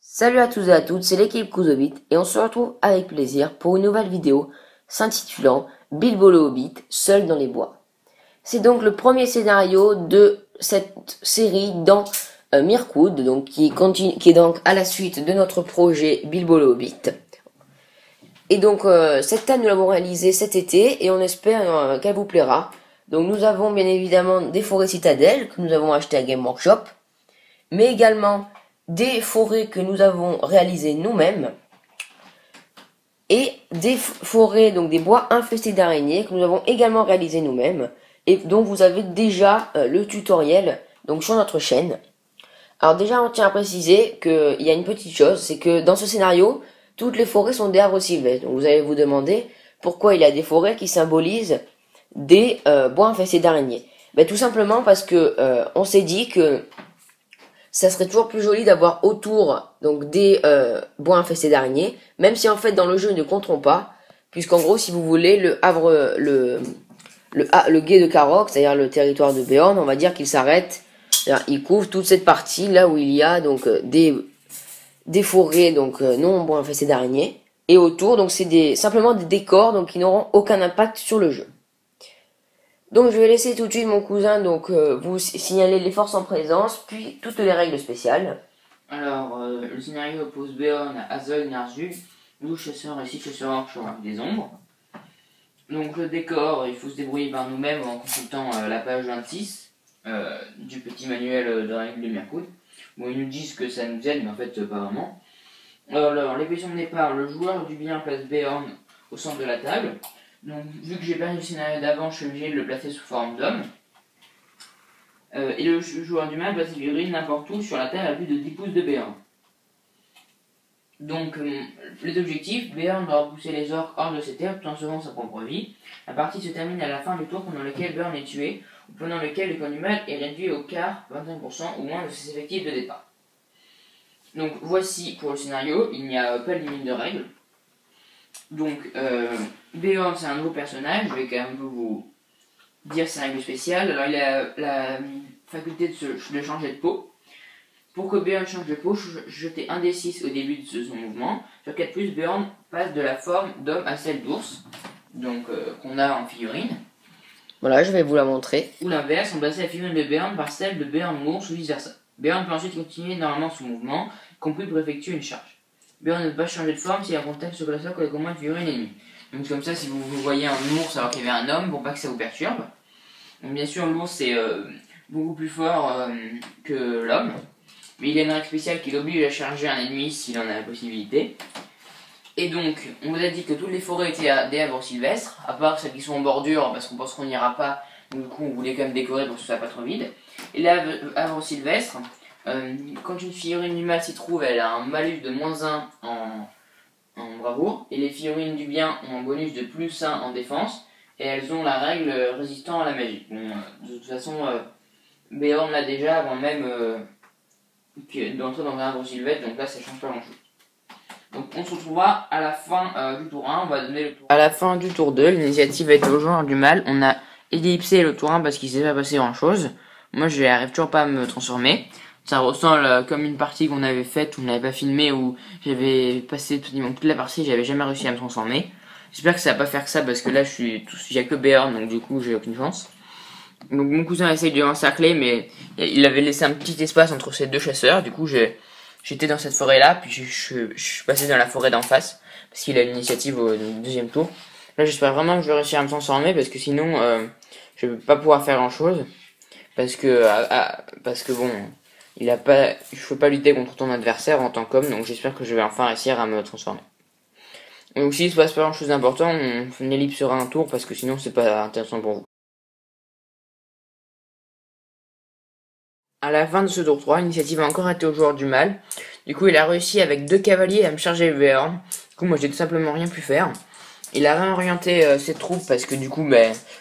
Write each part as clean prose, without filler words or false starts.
Salut à tous et à toutes, c'est l'équipe Kuzobit et on se retrouve avec plaisir pour une nouvelle vidéo s'intitulant Bilbo le Hobbit, seul dans les bois. C'est donc le premier scénario de cette série dans Mirkwood, donc qui est donc à la suite de notre projet Bilbo le Hobbit. Et donc cette thème nous l'avons réalisée cet été et on espère qu'elle vous plaira. Donc nous avons bien évidemment des forêts citadelles que nous avons achetées à Game Workshop, mais également des forêts que nous avons réalisées nous-mêmes et des forêts, donc des bois infestés d'araignées que nous avons également réalisés nous-mêmes et dont vous avez déjà le tutoriel donc sur notre chaîne. Alors déjà on tient à préciser qu'il y a une petite chose, c'est que dans ce scénario, toutes les forêts sont des arbres sylvestres. Donc vous allez vous demander pourquoi il y a des forêts qui symbolisent des bois infestés d'araignées. Ben, tout simplement parce que on s'est dit que ça serait toujours plus joli d'avoir autour donc des bois infestés d'araignées, même si en fait dans le jeu ils ne compteront pas, puisqu'en gros si vous voulez le havre le gué de Carrock, c'est-à-dire le territoire de Beorn, on va dire qu'il s'arrête, il couvre toute cette partie là où il y a donc des forêts donc non bois infestés d'araignées, et autour donc c'est simplement des décors donc qui n'auront aucun impact sur le jeu. Donc je vais laisser tout de suite mon cousin donc vous signaler les forces en présence, puis toutes les règles spéciales. Alors, le scénario oppose Beorn à Azog Narzu, 12 chasseurs et 6 chasseurs orques avec des ombres. Donc le décor, il faut se débrouiller par nous-mêmes en consultant la page 26 du petit manuel de règles de Mirkwood. Bon, ils nous disent que ça nous aide, mais en fait pas vraiment. Alors, les questions de départ, le joueur du bien place Beorn au centre de la table. Donc, vu que j'ai perdu le scénario d'avant, je suis obligé de le placer sous forme d'homme. Et le joueur du mal place les figurines n'importe où sur la table à plus de 10 pouces de Beorn. Donc, les objectifs, Beorn doit repousser les orques hors de ses terres tout en sauvant sa propre vie. La partie se termine à la fin du tour pendant lequel Beorn est tué, ou pendant lequel le camp du mal est réduit au quart, 25% ou moins de ses effectifs de départ. Donc, voici pour le scénario, il n'y a pas de limite de règles. Donc, Beorn c'est un nouveau personnage, je vais quand même vous dire ses règles spéciales. Alors, il a la faculté de changer de peau. Pour que Beorn change de peau, jetez un D6 au début de son mouvement. Sur 4+, Beorn passe de la forme d'homme à celle d'ours, donc qu'on a en figurine. Voilà, je vais vous la montrer. Ou l'inverse, remplacer la figurine de Beorn par celle de Beorn ours ou vice versa. Beorn peut ensuite continuer normalement son mouvement, y compris pour effectuer une charge. Beorn ne peut pas changer de forme s'il y a un contact sur le sol avec au moins une figurine ennemie. Donc comme ça, si vous voyez un ours alors qu'il y avait un homme, pour pas que ça vous perturbe. Donc bien sûr, l'ours c'est beaucoup plus fort que l'homme. Mais il y a une règle spéciale qui l'oblige à charger un ennemi s'il en a la possibilité. Et donc, on vous a dit que toutes les forêts étaient des arbres sylvestres, à part celles qui sont en bordure, parce qu'on pense qu'on n'ira pas, donc du coup on voulait quand même décorer pour que ce soit pas trop vide. Et les arbres sylvestres, quand une figurine du mal s'y trouve, elle a un malus de -1 en bravoure, et les figurines du bien ont un bonus de +1 en défense, et elles ont la règle résistant à la magie. Bon, de toute façon, Beorn l'a déjà avant même d'entrer dans un arbre sylvestre, donc là ça change pas grand chose. Donc on se retrouvera à la fin du tour 1, on va donner le tour. À la fin du tour 2, l'initiative va être au joueur du mal. On a ellipsé le tour 1 parce qu'il s'est pas passé grand chose. Moi je n'arrive toujours pas à me transformer. Ça ressemble comme une partie qu'on avait faite où on n'avait pas filmé, où j'avais passé toute la partie, j'avais jamais réussi à me transformer. J'espère que ça va pas faire que ça parce que là j'ai que Beorn, donc du coup j'ai aucune chance. Donc mon cousin essaye de l'encercler, mais il avait laissé un petit espace entre ces deux chasseurs. Du coup j'étais dans cette forêt là, puis je suis passé dans la forêt d'en face parce qu'il a l'initiative au deuxième tour. Là j'espère vraiment que je vais réussir à me transformer parce que sinon je vais pas pouvoir faire grand chose parce que bon, je peux pas lutter contre ton adversaire en tant qu'homme, donc j'espère que je vais enfin réussir à me transformer. Donc s'il se passe pas grand chose d'important, on ellipsera un tour parce que sinon c'est pas intéressant pour vous. À la fin de ce tour 3, l'initiative a encore été au joueur du mal. Du coup, il a réussi avec 2 cavaliers à me charger le Beorn. Du coup, moi, j'ai tout simplement rien pu faire. Il a réorienté ses troupes parce que du coup,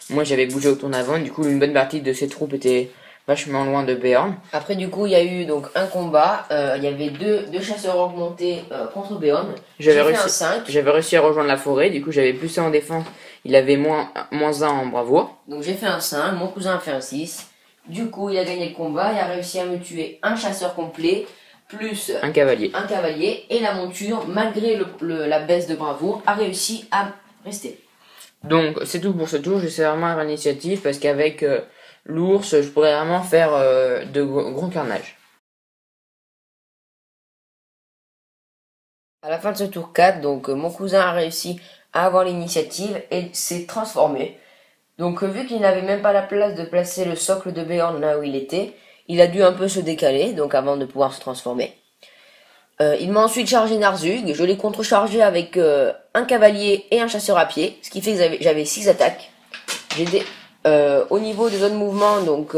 moi, j'avais bougé au tour d'avant. Du coup, une bonne partie de ses troupes était vachement loin de Beorn. Après du coup il y a eu donc un combat, il y avait deux chasseurs augmentés contre Beorn. J'avais réussi à rejoindre la forêt, du coup j'avais +1 en défense, il avait -1 en bravoure. Donc j'ai fait un 5, mon cousin a fait un 6. Du coup il a gagné le combat, il a réussi à me tuer un chasseur complet, plus un cavalier. un cavalier. Et la monture, malgré la baisse de bravoure, a réussi à rester. Donc c'est tout pour ce tour, j'essaie vraiment d'avoir l'initiative parce qu'avec l'ours, je pourrais vraiment faire de gros carnage. À la fin de ce tour 4, donc mon cousin a réussi à avoir l'initiative et s'est transformé. Donc vu qu'il n'avait même pas la place de placer le socle de Béorn là où il était, il a dû un peu se décaler, donc avant de pouvoir se transformer. Il m'a ensuite chargé Narzug, je l'ai contrechargé avec un cavalier et un chasseur à pied, ce qui fait que j'avais 6 attaques. Au niveau des zones mouvement, donc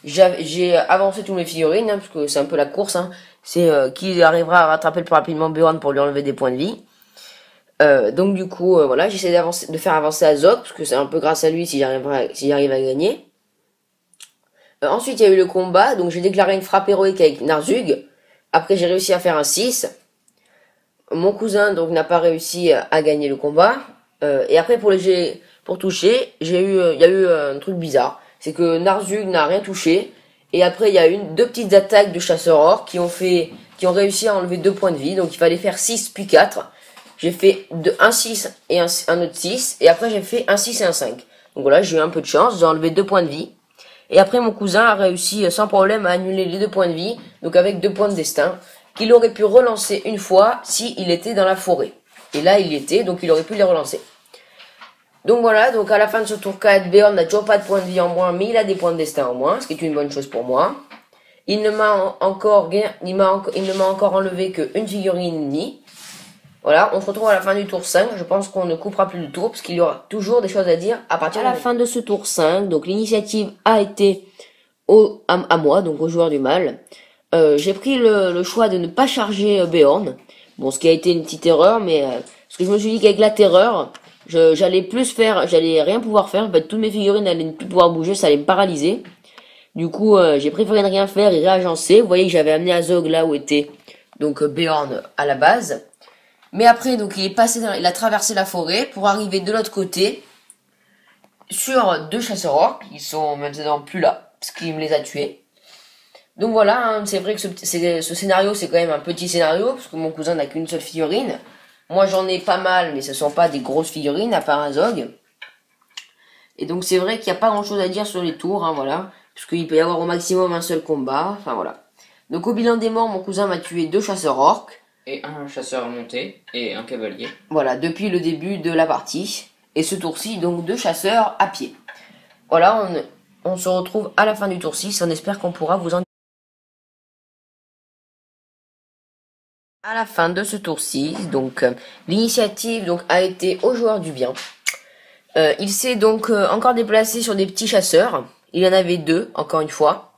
j'ai avancé tous mes figurines, hein, parce que c'est un peu la course, hein. C'est qui arrivera à rattraper le plus rapidement Béorn pour lui enlever des points de vie. Donc du coup, voilà, j'essaie de faire avancer Azog, parce que c'est un peu grâce à lui si j'arrive à gagner. Ensuite, il y a eu le combat, donc j'ai déclaré une frappe héroïque avec Narzug. Après, j'ai réussi à faire un 6. Mon cousin donc n'a pas réussi à gagner le combat. Et après, pour toucher, il y a eu un truc bizarre. C'est que Narzug n'a rien touché. Et après, il y a eu deux petites attaques de chasseurs orques qui ont réussi à enlever 2 points de vie. Donc il fallait faire 6 puis 4. J'ai fait un 6 et un autre 6. Et après, j'ai fait un 6 et un 5. Donc voilà, j'ai eu un peu de chance. J'ai enlevé 2 points de vie. Et après, mon cousin a réussi sans problème à annuler les 2 points de vie. Donc avec 2 points de destin. Qu'il aurait pu relancer une fois s'il était dans la forêt. Et là, il y était. Donc il aurait pu les relancer. Donc voilà, donc à la fin de ce tour 4, Béorn n'a toujours pas de points de vie en moins, mais il a des points de destin en moins, ce qui est une bonne chose pour moi. Il ne m'a encore enlevé qu'une figurine ennemie. Voilà, on se retrouve à la fin du tour 5, je pense qu'on ne coupera plus le tour, parce qu'il y aura toujours des choses à dire à partir de la fin de ce tour 5. Donc l'initiative a été à moi, donc au joueur du mal. J'ai pris le choix de ne pas charger Béorn. Bon, ce qui a été une petite erreur, mais parce que je me suis dit qu'avec la terreur, j'allais rien pouvoir faire. En fait, toutes mes figurines allaient ne plus pouvoir bouger, ça allait me paralyser. Du coup, j'ai préféré ne rien faire et réagencer. Vous voyez que j'avais amené Azog là où était donc Béorn à la base. Mais après, donc il a traversé la forêt pour arriver de l'autre côté sur 2 chasseurs orques qui sont maintenant plus là parce qu'il me les a tués. Donc voilà, hein, c'est vrai que ce scénario c'est quand même un petit scénario parce que mon cousin n'a qu'une seule figurine. Moi j'en ai pas mal, mais ce sont pas des grosses figurines à part Azog. Et donc c'est vrai qu'il n'y a pas grand chose à dire sur les tours, hein, voilà. Puisqu'il peut y avoir au maximum un seul combat, enfin voilà. Donc au bilan des morts, mon cousin m'a tué 2 chasseurs orques. Et un chasseur monté, et un cavalier. Voilà, depuis le début de la partie. Et ce tour-ci, donc 2 chasseurs à pied. Voilà, on se retrouve à la fin du tour 6, on espère qu'on pourra vous en... À la fin de ce tour 6, donc l'initiative donc a été au joueur du bien. Il s'est donc encore déplacé sur des petits chasseurs. Il y en avait 2, encore une fois.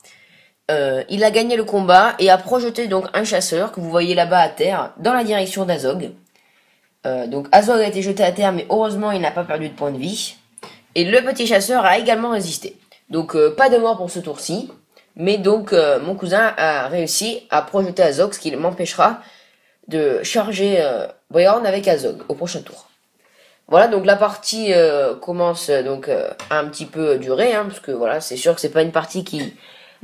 Il a gagné le combat et a projeté donc un chasseur que vous voyez là-bas à terre dans la direction d'Azog. Donc Azog a été jeté à terre, mais heureusement il n'a pas perdu de points de vie. Et le petit chasseur a également résisté. Donc pas de mort pour ce tour-ci. Mais donc mon cousin a réussi à projeter Azog, ce qui m'empêchera de charger Béorn avec Azog au prochain tour. Voilà, donc la partie commence donc à un petit peu durer, hein, parce que voilà, c'est sûr que c'est pas une partie qui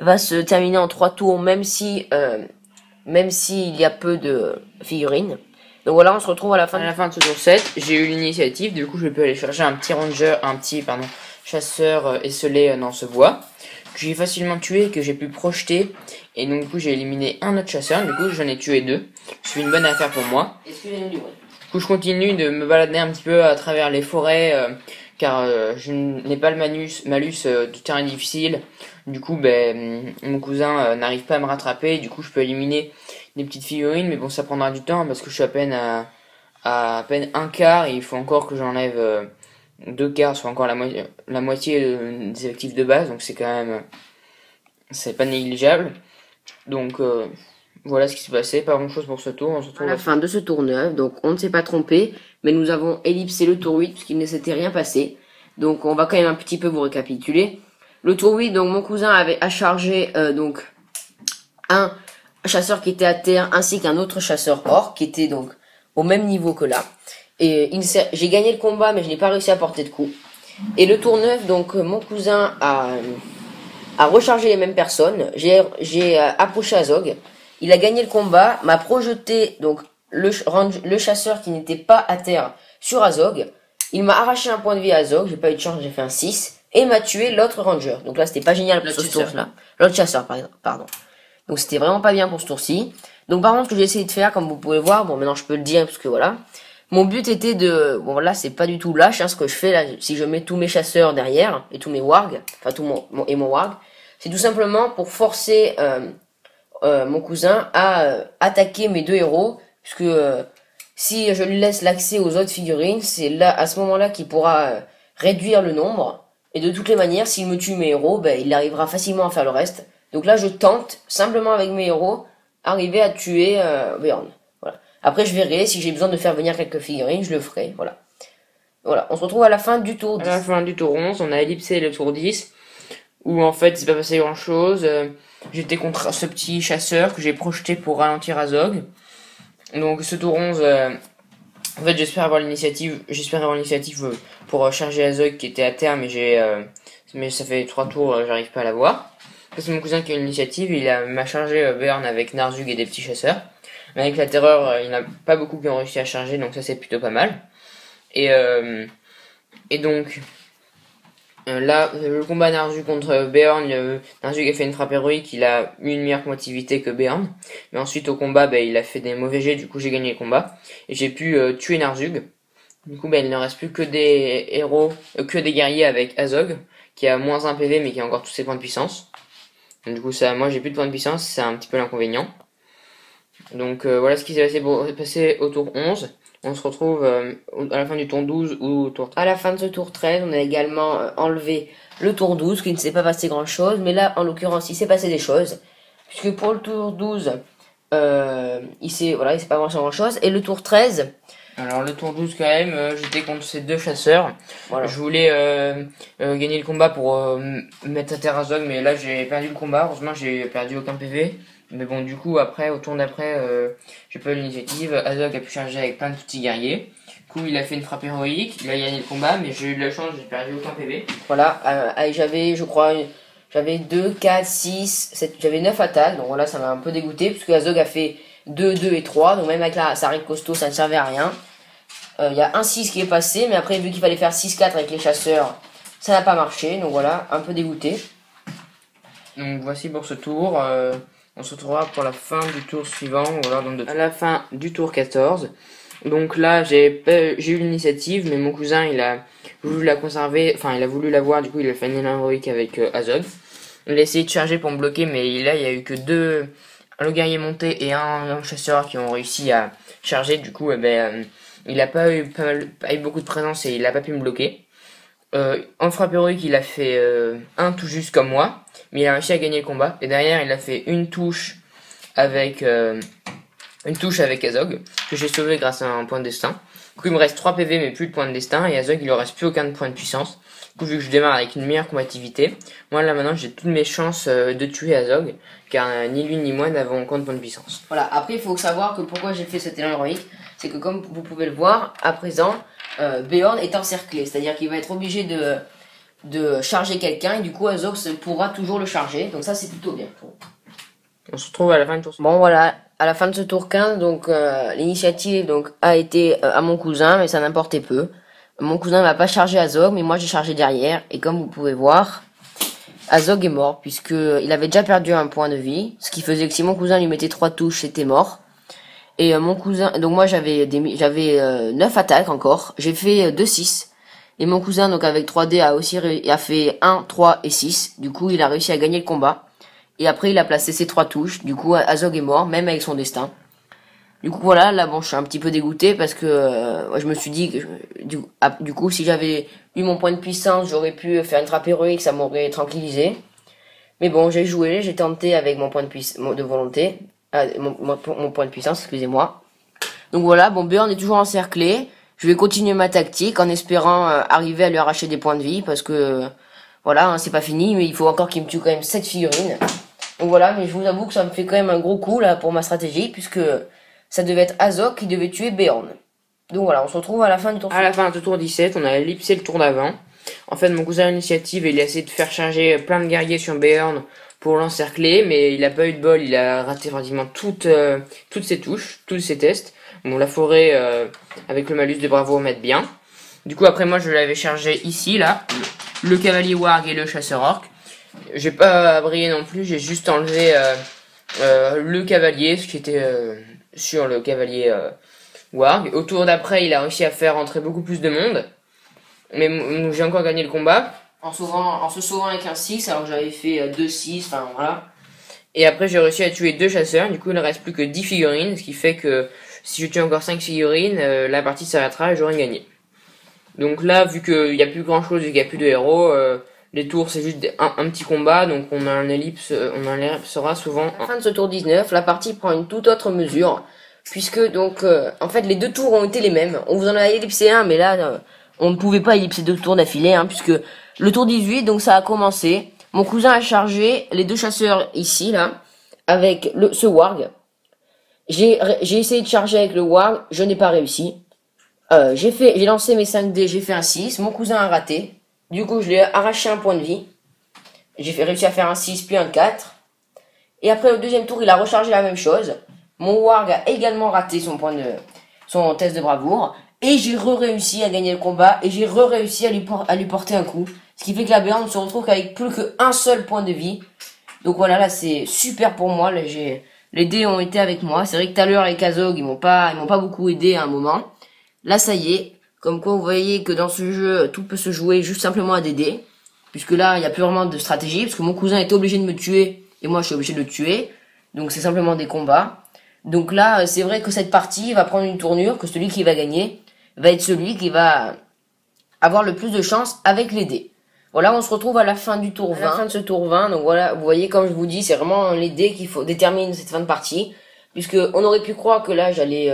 va se terminer en 3 tours, même s'il y a peu de figurines. Donc voilà, on se retrouve à la fin de ce tour 7, j'ai eu l'initiative, du coup je peux aller chercher un petit chasseur esselé dans ce bois, que j'ai facilement tué et que j'ai pu projeter, et donc du coup j'ai éliminé un autre chasseur, du coup j'en ai tué 2, c'est une bonne affaire pour moi. Excusez-nous du bruit. Du coup je continue de me balader un petit peu à travers les forêts, car je n'ai pas le malus du terrain difficile. Du coup mon cousin n'arrive pas à me rattraper, du coup je peux éliminer des petites figurines, mais bon ça prendra du temps parce que je suis à peine à peine un quart et il faut encore que j'enlève 2 quarts, soit encore la moitié des effectifs de base, donc c'est quand même c'est pas négligeable. Donc voilà ce qui s'est passé, pas grand chose pour ce tour. On se retrouve à la fin de ce tour 9, donc on ne s'est pas trompé, mais nous avons ellipsé le tour 8 puisqu'il ne s'était rien passé. Donc on va quand même un petit peu vous récapituler. Le tour 8, donc mon cousin a chargé donc un chasseur qui était à terre ainsi qu'un autre chasseur orc qui était donc au même niveau que là. Et j'ai gagné le combat mais je n'ai pas réussi à porter de coup. Et le tour 9, donc mon cousin a rechargé les mêmes personnes. J'ai approché Azog il a gagné le combat, m'a projeté donc le chasseur qui n'était pas à terre sur Azog. Il m'a arraché un point de vie à Azog, j'ai pas eu de chance, j'ai fait un 6. Et m'a tué l'autre ranger. Donc là, c'était pas génial pour ce tour-là. L'autre chasseur, pardon. Donc c'était vraiment pas bien pour ce tour-ci. Donc par contre, ce que j'ai essayé de faire, comme vous pouvez voir, bon maintenant je peux le dire parce que voilà. Mon but était de... Bon là, c'est pas du tout lâche, ce que je fais là. Si je mets tous mes chasseurs derrière, et tous mes wargs, enfin tout mon warg, c'est tout simplement pour forcer mon cousin à attaquer mes deux héros. Puisque si je lui laisse l'accès aux autres figurines, c'est là à ce moment-là qu'il pourra réduire le nombre. Et de toutes les manières, s'il me tue mes héros, ben, il arrivera facilement à faire le reste. Donc là, je tente, simplement avec mes héros, arriver à tuer Beorn. Voilà. Après, je verrai, si j'ai besoin de faire venir quelques figurines, je le ferai. Voilà. Voilà, on se retrouve à la fin du tour 10. À la fin du tour 11, on a ellipsé le tour 10, où en fait, il s'est pas passé grand-chose. J'étais contre ce petit chasseur que j'ai projeté pour ralentir Azog. Donc ce tour 11... en fait, j'espère avoir l'initiative pour charger Azog qui était à terre, mais ça fait 3 tours, j'arrive pas à l'avoir. C'est mon cousin qui a l'initiative, m'a chargé Beorn avec Narzug et des petits chasseurs. Mais avec la terreur, il n'y en a pas beaucoup qui ont réussi à charger, donc ça c'est plutôt pas mal. Et donc, là, le combat Narzug contre Beorn, Narzug a fait une frappe héroïque, il a eu une meilleure combativité que Beorn. Mais ensuite au combat, il a fait des mauvais jets, du coup j'ai gagné le combat. Et j'ai pu tuer Narzug. Du coup, il ne reste plus que des héros, que des guerriers avec Azog, qui a moins 1 PV mais qui a encore tous ses points de puissance. Donc, du coup, moi j'ai plus de points de puissance, c'est un petit peu l'inconvénient. Donc voilà ce qui s'est passé au tour 11. On se retrouve à la fin du tour 12 ou au tour 13. À la fin de ce tour 13, on a également enlevé le tour 12, qui ne s'est pas passé grand chose. Mais là, en l'occurrence, il s'est passé des choses. Puisque pour le tour 12, il s'est pas passé grand chose. Et le tour 13... Alors le tour 12 quand même, j'étais contre ces deux chasseurs. Voilà. Je voulais gagner le combat pour mettre à terre Azog, mais là j'ai perdu le combat. Heureusement j'ai perdu aucun PV. Mais bon, du coup après, au tour d'après, j'ai pas eu l'initiative. Azog a pu charger avec plein de petits guerriers. Du coup il a fait une frappe héroïque, il a gagné le combat, mais j'ai eu de la chance, j'ai perdu aucun PV. Voilà, j'avais 2, 4, 6, 7, j'avais 9 attaques. Donc voilà, ça m'a un peu dégoûté, puisque Azog a fait 2, 2 et 3. Donc même avec sa règle costaud, ça ne servait à rien. Il y a un 6 qui est passé, mais après vu qu'il fallait faire 6-4 avec les chasseurs, ça n'a pas marché, donc voilà, un peu dégoûté. Donc voici pour ce tour, on se retrouvera pour la fin du tour suivant, voilà, donc à la fin du tour 14. Donc là j'ai eu l'initiative, mais mon cousin il a voulu la conserver, enfin il a voulu l'avoir, du coup il a fait un élan héroïque avec Azog. Il a essayé de charger pour me bloquer, mais là il y a eu que le guerrier monté et un chasseur qui ont réussi à charger, du coup il n'a pas eu beaucoup de présence et il n'a pas pu me bloquer. En frappe héroïque, il a fait un tout juste comme moi, mais il a réussi à gagner le combat. Et derrière, il a fait une touche avec Azog, que j'ai sauvé grâce à un point de destin. Du coup, il me reste 3 PV, mais plus de points de destin. Et Azog, il ne reste plus aucun point de puissance. Du coup, vu que je démarre avec une meilleure combativité, moi là maintenant, j'ai toutes mes chances de tuer Azog, car ni lui ni moi n'avons aucun point de puissance. Voilà, après, il faut savoir que pourquoi j'ai fait cet élan héroïque, c'est que comme vous pouvez le voir, à présent, Beorn est encerclé, c'est-à-dire qu'il va être obligé de charger quelqu'un, et du coup Azog pourra toujours le charger, donc ça c'est plutôt bien. On se retrouve à la fin du tour. Bon voilà, à la fin de ce tour 15, donc l'initiative a été à mon cousin, mais ça n'importait peu. Mon cousin n'a pas chargé Azog, mais moi j'ai chargé derrière, et comme vous pouvez voir, Azog est mort, puisqu'il avait déjà perdu un point de vie, ce qui faisait que si mon cousin lui mettait 3 touches, c'était mort. Et mon cousin, donc moi j'avais 9 attaques encore, j'ai fait 2-6. Et mon cousin, donc avec 3D, a fait 1, 3 et 6. Du coup, il a réussi à gagner le combat. Et après, il a placé ses 3 touches. Du coup, Azog est mort, même avec son destin. Du coup, voilà, là, bon, je suis un petit peu dégoûté parce que je me suis dit que du coup, si j'avais eu mon point de puissance, j'aurais pu faire une trappe héroïque, ça m'aurait tranquillisé. Mais bon, j'ai joué, j'ai tenté avec mon point de volonté. Mon point de puissance, excusez-moi. Donc voilà, bon, Beorn est toujours encerclé. Je vais continuer ma tactique en espérant arriver à lui arracher des points de vie parce que voilà, hein, c'est pas fini, mais il faut encore qu'il me tue quand même 7 figurines. Donc voilà, mais je vous avoue que ça me fait quand même un gros coup là pour ma stratégie puisque ça devait être Azog qui devait tuer Beorn. Donc voilà, on se retrouve à la fin du tour. À la fin du tour 17, on a ellipsé le tour d'avant. En fait, mon cousin a l'initiative et il a essayé de faire charger plein de guerriers sur Beorn pour l'encercler, mais il a pas eu de bol, il a raté pratiquement toutes ses touches, tous ses tests. Bon, la forêt avec le malus de bravoure m'aide bien. Du coup, après moi, je l'avais chargé ici, là, le cavalier warg et le chasseur orc. J'ai pas brillé non plus, j'ai juste enlevé le cavalier, ce qui était sur le cavalier warg. Au tour d'après, il a réussi à faire entrer beaucoup plus de monde, mais j'ai encore gagné le combat. En se sauvant avec un 6, alors que j'avais fait 2-6, enfin voilà. Et après j'ai réussi à tuer 2 chasseurs, du coup il ne reste plus que 10 figurines, ce qui fait que si je tue encore 5 figurines, la partie s'arrêtera et j'aurai gagné. Donc là, vu qu'il n'y a plus grand chose, vu qu'il n'y a plus de héros, les tours c'est juste un petit combat, donc on a un ellipsera souvent. À la fin de ce tour 19, la partie prend une toute autre mesure, puisque donc en fait les 2 tours ont été les mêmes. On vous en a ellipsé un, mais là on ne pouvait pas ellipser 2 tours d'affilée, hein, puisque le tour 18, donc ça a commencé. Mon cousin a chargé les 2 chasseurs ici, là, avec ce warg. J'ai essayé de charger avec le warg, je n'ai pas réussi. J'ai lancé mes 5 dés, j'ai fait un 6, mon cousin a raté. Du coup, je lui ai arraché un point de vie. J'ai réussi à faire un 6 puis un 4. Et après, au deuxième tour, il a rechargé la même chose. Mon warg a également raté son test de bravoure. Et j'ai réussi à gagner le combat. Et j'ai réussi à lui porter un coup. Ce qui fait que la Béarn se retrouve qu'avec plus qu'un seul point de vie. Donc voilà, là c'est super pour moi. Là, les dés ont été avec moi. C'est vrai que tout à l'heure les Kazog ils m'ont pas beaucoup aidé à un moment. Là ça y est. Comme quoi vous voyez que dans ce jeu, tout peut se jouer juste simplement à des dés. Puisque là, il n'y a plus vraiment de stratégie. Parce que mon cousin est obligé de me tuer. Et moi je suis obligé de le tuer. Donc c'est simplement des combats. Donc là, c'est vrai que cette partie va prendre une tournure. Que celui qui va gagner va être celui qui va avoir le plus de chance avec les dés. Voilà, on se retrouve à la fin du tour 20. À la fin de ce tour 20, donc voilà, vous voyez, comme je vous dis, c'est vraiment les dés qu'il faut déterminer cette fin de partie. Puisque on aurait pu croire que là, j'allais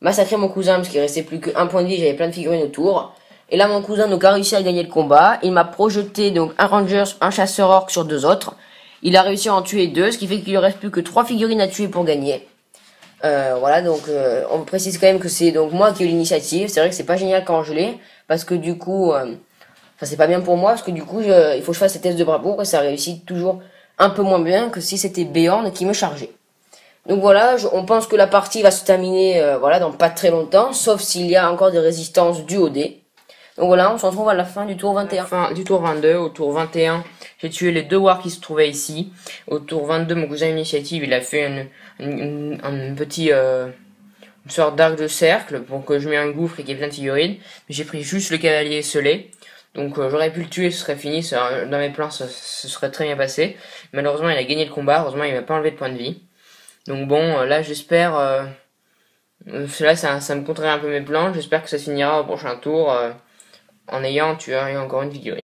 massacrer mon cousin, parce qu'il restait plus qu'un point de vie, j'avais plein de figurines autour. Et là, mon cousin donc a réussi à gagner le combat. Il m'a projeté donc un ranger, un chasseur orc sur 2 autres. Il a réussi à en tuer 2, ce qui fait qu'il ne reste plus que 3 figurines à tuer pour gagner. Voilà, donc on précise quand même que c'est donc moi qui ai eu l'initiative. C'est vrai que c'est pas génial quand je l'ai, parce que du coup... Enfin, c'est pas bien pour moi, parce que du coup, il faut que je fasse ces tests de bravoure, et ça réussit toujours un peu moins bien que si c'était Béorn qui me chargeait. Donc voilà, on pense que la partie va se terminer voilà, dans pas très longtemps, sauf s'il y a encore des résistances dues au dé. Donc voilà, on se retrouve à la fin du tour 21. Fin du tour 22, au tour 21, j'ai tué les 2 wargs qui se trouvaient ici. Au tour 22, mon cousin initiative, il a fait un petit... une sorte d'arc de cercle pour que je mette un gouffre et qu'il y ait plein de figurines. Mais j'ai pris juste le cavalier scellé. Donc j'aurais pu le tuer, ce serait fini, dans mes plans ce serait très bien passé. Malheureusement il a gagné le combat, heureusement il m'a pas enlevé de point de vie. Donc bon, là j'espère, là ça me contrerait un peu mes plans, j'espère que ça finira au prochain tour en ayant tué encore une figurine.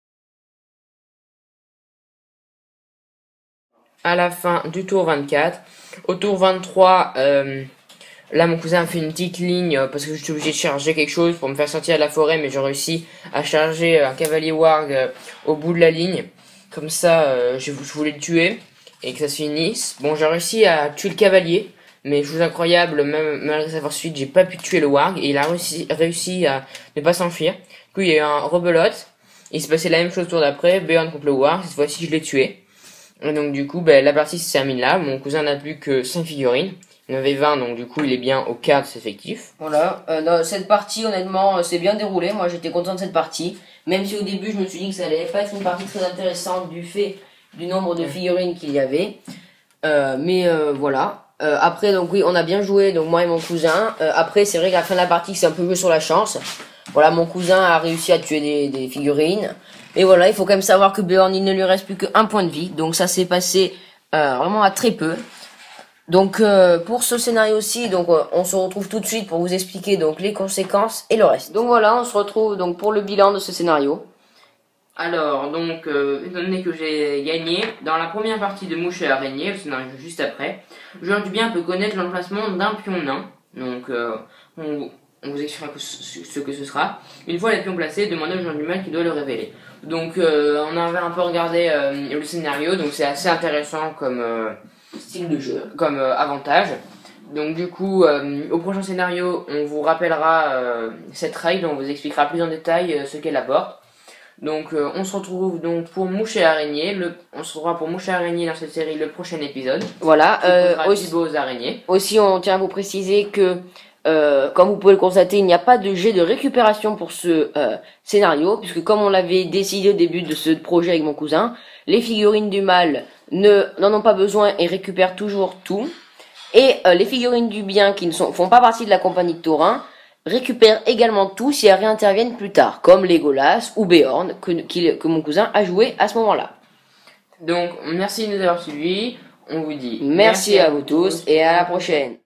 À la fin du tour 24, au tour 23, là, mon cousin a fait une petite ligne parce que je suis obligé de charger quelque chose pour me faire sortir de la forêt, mais j'ai réussi à charger un cavalier warg au bout de la ligne. Comme ça, je voulais le tuer et que ça se finisse. Bon, j'ai réussi à tuer le cavalier, mais chose incroyable, même malgré sa poursuite, j'ai pas pu tuer le warg et il a réussi à ne pas s'enfuir. Du coup, il y a eu un rebelote. Il s'est passé la même chose au tour d'après, Béorn contre le warg. Cette fois-ci, je l'ai tué. Et donc, du coup, la partie se termine là. Mon cousin n'a plus que 5 figurines. Il en avait 20, donc du coup il est bien au quart de ses effectifs. Voilà, cette partie honnêtement c'est bien déroulé, moi j'étais content de cette partie. Même si au début je me suis dit que ça allait pas être une partie très intéressante du fait du nombre de figurines qu'il y avait. Mais voilà, après donc oui on a bien joué, donc moi et mon cousin. Après c'est vrai qu'à la fin de la partie c'est un peu joué sur la chance. Voilà, mon cousin a réussi à tuer des figurines. Mais voilà, il faut quand même savoir que Béorn il ne lui reste plus qu'un point de vie. Donc ça s'est passé vraiment à très peu. Donc pour ce scénario-ci, donc on se retrouve tout de suite pour vous expliquer donc les conséquences et le reste. Donc voilà, on se retrouve donc pour le bilan de ce scénario. Alors donc étant donné que j'ai gagné dans la première partie de Mouche et Araignée, le scénario juste après, le joueur du bien peut connaître l'emplacement d'un pion nain. Donc on vous expliquera ce que ce sera. Une fois les pions placés, demandez au joueur du mal qui doit le révéler. Donc on avait un peu regardé le scénario, donc c'est assez intéressant comme Style de jeu. comme avantage. Donc du coup, au prochain scénario, on vous rappellera cette règle, on vous expliquera plus en détail ce qu'elle apporte. Donc on se retrouve donc pour Mouche et Araignée. On se retrouvera pour Mouche et Araignée dans cette série le prochain épisode. Voilà. Aussi aux araignées. Aussi, on tient à vous préciser que, comme vous pouvez le constater, il n'y a pas de jet de récupération pour ce scénario, puisque comme on l'avait décidé au début de ce projet avec mon cousin, les figurines du mal n'en ont pas besoin et récupèrent toujours tout. Et les figurines du bien qui ne font pas partie de la compagnie de Thorin récupèrent également tout si elles réinterviennent plus tard, comme Legolas ou Beorn que mon cousin a joué à ce moment-là. Donc merci de nous avoir suivis. On vous dit merci à vous tous et à la prochaine.